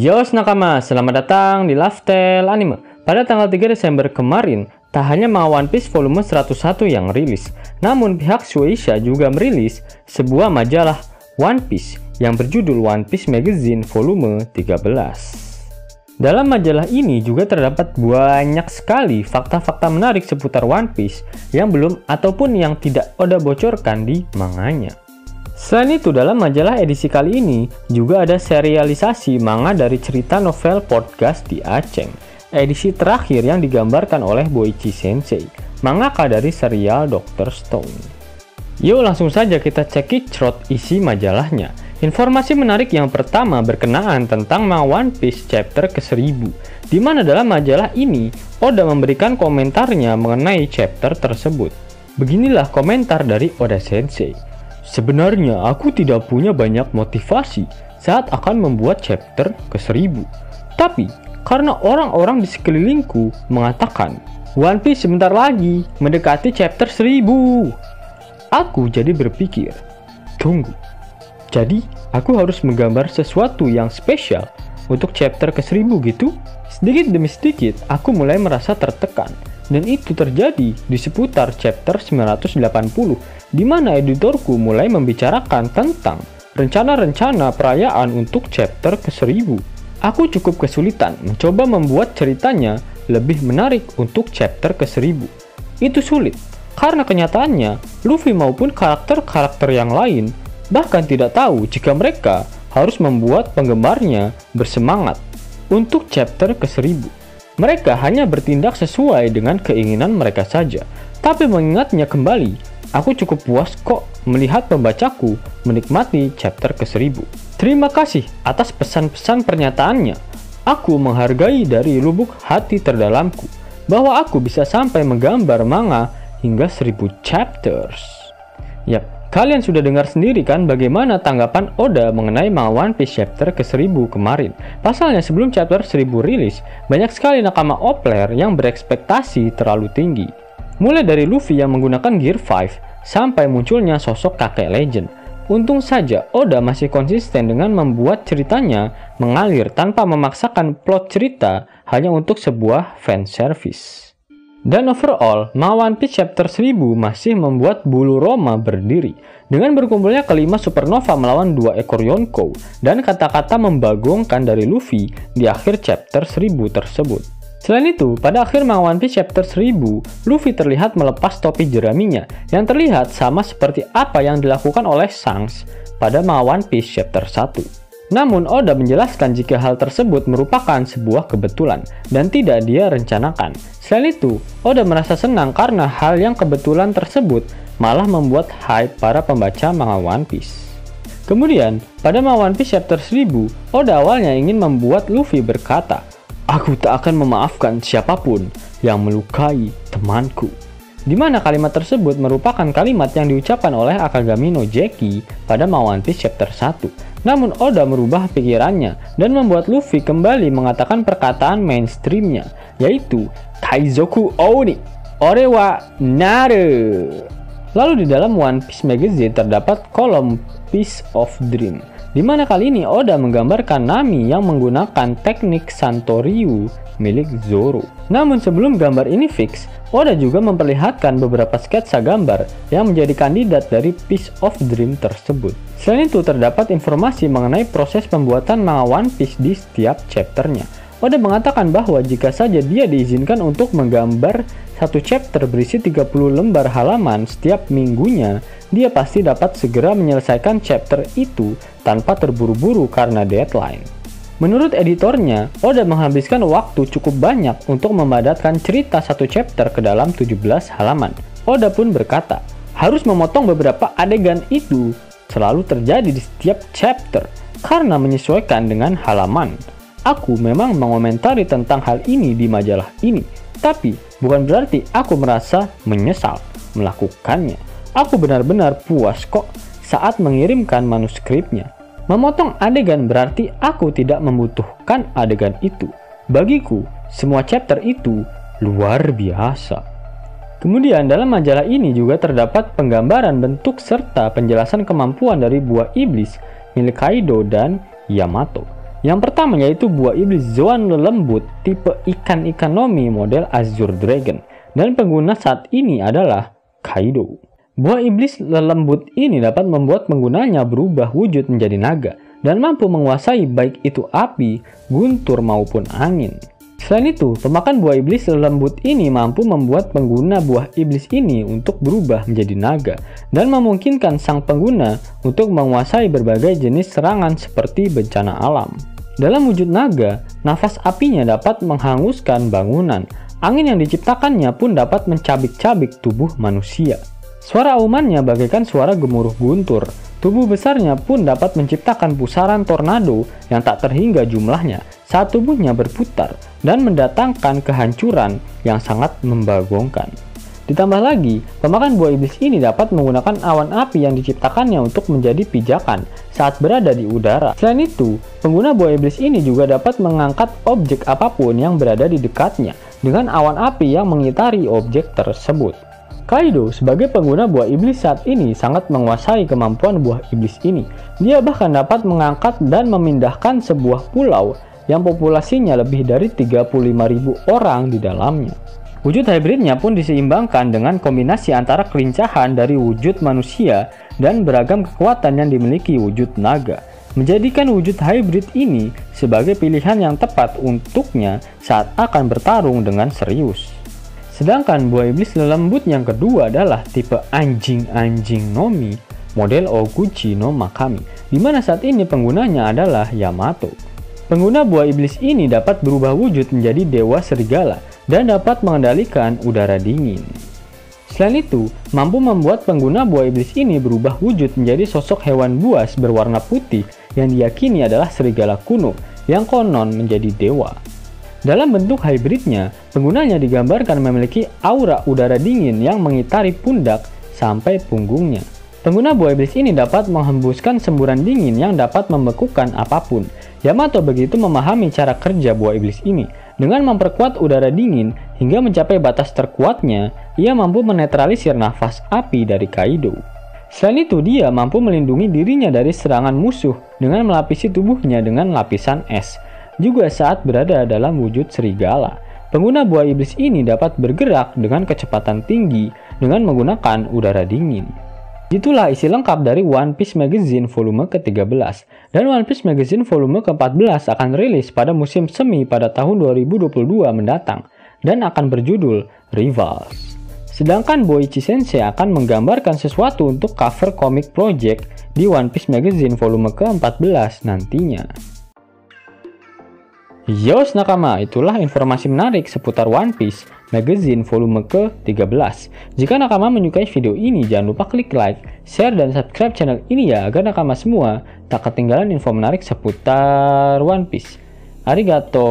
Yos nakama, selamat datang di Lifestyle Anime. Pada tanggal 3 Desember kemarin, tak hanya manga One Piece volume 101 yang rilis, namun pihak Shueisha juga merilis sebuah majalah One Piece yang berjudul One Piece Magazine volume 13. Dalam majalah ini juga terdapat banyak sekali fakta-fakta menarik seputar One Piece yang belum ataupun yang tidak Oda bocorkan di manganya. Selain itu, dalam majalah edisi kali ini juga ada serialisasi manga dari cerita novel podcast di Aceng, edisi terakhir yang digambarkan oleh Boichi Sensei, mangaka dari serial Dr. Stone. Yuk langsung saja kita cekicrot isi majalahnya. Informasi menarik yang pertama berkenaan tentang manga One Piece chapter ke-1000, di mana dalam majalah ini Oda memberikan komentarnya mengenai chapter tersebut. Beginilah komentar dari Oda Sensei. Sebenarnya aku tidak punya banyak motivasi saat akan membuat chapter ke-1000. Tapi karena orang-orang di sekelilingku mengatakan One Piece sebentar lagi mendekati chapter 1000, aku jadi berpikir, tunggu. Jadi aku harus menggambar sesuatu yang spesial untuk chapter ke-1000 gitu? Sedikit demi sedikit aku mulai merasa tertekan. Dan itu terjadi di seputar chapter 980, di mana editorku mulai membicarakan tentang rencana-rencana perayaan untuk chapter ke-1000. Aku cukup kesulitan mencoba membuat ceritanya lebih menarik untuk chapter ke-1000. Itu sulit, karena kenyataannya Luffy maupun karakter-karakter yang lain bahkan tidak tahu jika mereka harus membuat penggemarnya bersemangat untuk chapter ke-1000. Mereka hanya bertindak sesuai dengan keinginan mereka saja. Tapi mengingatnya kembali, aku cukup puas kok melihat pembacaku menikmati chapter ke-1000. Terima kasih atas pesan-pesan pernyataannya. Aku menghargai dari lubuk hati terdalamku bahwa aku bisa sampai menggambar manga hingga 1000 chapters. Yap. Kalian sudah dengar sendiri kan bagaimana tanggapan Oda mengenai manga One Piece chapter ke-1000 kemarin. Pasalnya sebelum chapter 1000 rilis, banyak sekali nakama Opler yang berekspektasi terlalu tinggi. Mulai dari Luffy yang menggunakan Gear 5, sampai munculnya sosok kakek legend. Untung saja Oda masih konsisten dengan membuat ceritanya mengalir tanpa memaksakan plot cerita hanya untuk sebuah fanservice. Dan overall, manga One Piece chapter 1000 masih membuat bulu Roma berdiri dengan berkumpulnya kelima supernova melawan 2 ekor Yonkou dan kata-kata membagongkan dari Luffy di akhir chapter 1000 tersebut. Selain itu, pada akhir manga One Piece chapter 1000, Luffy terlihat melepas topi jeraminya yang terlihat sama seperti apa yang dilakukan oleh Shanks pada manga One Piece chapter 1. Namun Oda menjelaskan jika hal tersebut merupakan sebuah kebetulan dan tidak dia rencanakan. Selain itu, Oda merasa senang karena hal yang kebetulan tersebut malah membuat hype para pembaca manga One Piece. Kemudian, pada manga One Piece chapter 1000, Oda awalnya ingin membuat Luffy berkata, "Aku tak akan memaafkan siapapun yang melukai temanku." Di mana kalimat tersebut merupakan kalimat yang diucapkan oleh Akagami no Jeki pada manga One Piece chapter 1. Namun Oda merubah pikirannya dan membuat Luffy kembali mengatakan perkataan mainstreamnya, yaitu Kaizoku Oni, Ore wa Naru. Lalu di dalam One Piece Magazine terdapat kolom Piece of Dream, di mana kali ini Oda menggambarkan Nami yang menggunakan teknik Santoryu milik Zoro. Namun sebelum gambar ini fix, Oda juga memperlihatkan beberapa sketsa gambar yang menjadi kandidat dari Piece of Dream tersebut. Selain itu terdapat informasi mengenai proses pembuatan manga One Piece di setiap chapternya. Oda mengatakan bahwa jika saja dia diizinkan untuk menggambar satu chapter berisi 30 lembar halaman setiap minggunya, dia pasti dapat segera menyelesaikan chapter itu tanpa terburu-buru karena deadline. Menurut editornya, Oda menghabiskan waktu cukup banyak untuk memadatkan cerita satu chapter ke dalam 17 halaman. Oda pun berkata, harus memotong beberapa adegan itu selalu terjadi di setiap chapter karena menyesuaikan dengan halaman. Aku memang mengomentari tentang hal ini di majalah ini, tapi bukan berarti aku merasa menyesal melakukannya. Aku benar-benar puas kok saat mengirimkan manuskripnya. Memotong adegan berarti aku tidak membutuhkan adegan itu. Bagiku, semua chapter itu luar biasa. Kemudian dalam majalah ini juga terdapat penggambaran bentuk serta penjelasan kemampuan dari buah iblis milik Kaido dan Yamato. Yang pertama yaitu buah iblis Zoan lelembut tipe ikan-ikan Nomi model Azure Dragon, dan pengguna saat ini adalah Kaido. Buah iblis lelembut ini dapat membuat penggunanya berubah wujud menjadi naga dan mampu menguasai baik itu api, guntur maupun angin. Selain itu, pemakan buah iblis lelembut ini mampu membuat pengguna buah iblis ini untuk berubah menjadi naga dan memungkinkan sang pengguna untuk menguasai berbagai jenis serangan seperti bencana alam. Dalam wujud naga, nafas apinya dapat menghanguskan bangunan. Angin yang diciptakannya pun dapat mencabik-cabik tubuh manusia. Suara aumannya bagaikan suara gemuruh guntur. Tubuh besarnya pun dapat menciptakan pusaran tornado yang tak terhingga jumlahnya saat tubuhnya berputar dan mendatangkan kehancuran yang sangat membagongkan. Ditambah lagi, pemakan buah iblis ini dapat menggunakan awan api yang diciptakannya untuk menjadi pijakan saat berada di udara. Selain itu, pengguna buah iblis ini juga dapat mengangkat objek apapun yang berada di dekatnya dengan awan api yang mengitari objek tersebut. Kaido sebagai pengguna buah iblis saat ini sangat menguasai kemampuan buah iblis ini. Dia bahkan dapat mengangkat dan memindahkan sebuah pulau yang populasinya lebih dari 35.000 orang di dalamnya. Wujud hybridnya pun diseimbangkan dengan kombinasi antara kelincahan dari wujud manusia dan beragam kekuatan yang dimiliki wujud naga, menjadikan wujud hybrid ini sebagai pilihan yang tepat untuknya saat akan bertarung dengan serius. Sedangkan buah iblis lelembut yang kedua adalah tipe anjing-anjing Nomi model Oguchi no Makami, di mana saat ini penggunanya adalah Yamato. Pengguna buah iblis ini dapat berubah wujud menjadi dewa serigala dan dapat mengendalikan udara dingin. Selain itu, mampu membuat pengguna buah iblis ini berubah wujud menjadi sosok hewan buas berwarna putih yang diyakini adalah serigala kuno yang konon menjadi dewa. Dalam bentuk hybridnya, penggunanya digambarkan memiliki aura udara dingin yang mengitari pundak sampai punggungnya. Pengguna buah iblis ini dapat menghembuskan semburan dingin yang dapat membekukan apapun. Yamato begitu memahami cara kerja buah iblis ini. Dengan memperkuat udara dingin hingga mencapai batas terkuatnya, ia mampu menetralisir nafas api dari Kaido. Selain itu, dia mampu melindungi dirinya dari serangan musuh dengan melapisi tubuhnya dengan lapisan es. Juga saat berada dalam wujud serigala, pengguna buah iblis ini dapat bergerak dengan kecepatan tinggi dengan menggunakan udara dingin. Itulah isi lengkap dari One Piece Magazine volume ke-13, dan One Piece Magazine volume ke-14 akan rilis pada musim semi pada tahun 2022 mendatang dan akan berjudul Rivals. Sedangkan Boichi Sensei akan menggambarkan sesuatu untuk cover comic project di One Piece Magazine volume ke-14 nantinya. Yos nakama, itulah informasi menarik seputar One Piece Magazine volume ke-13. Jika nakama menyukai video ini, jangan lupa klik like, share, dan subscribe channel ini ya, agar nakama semua tak ketinggalan info menarik seputar One Piece. Arigato.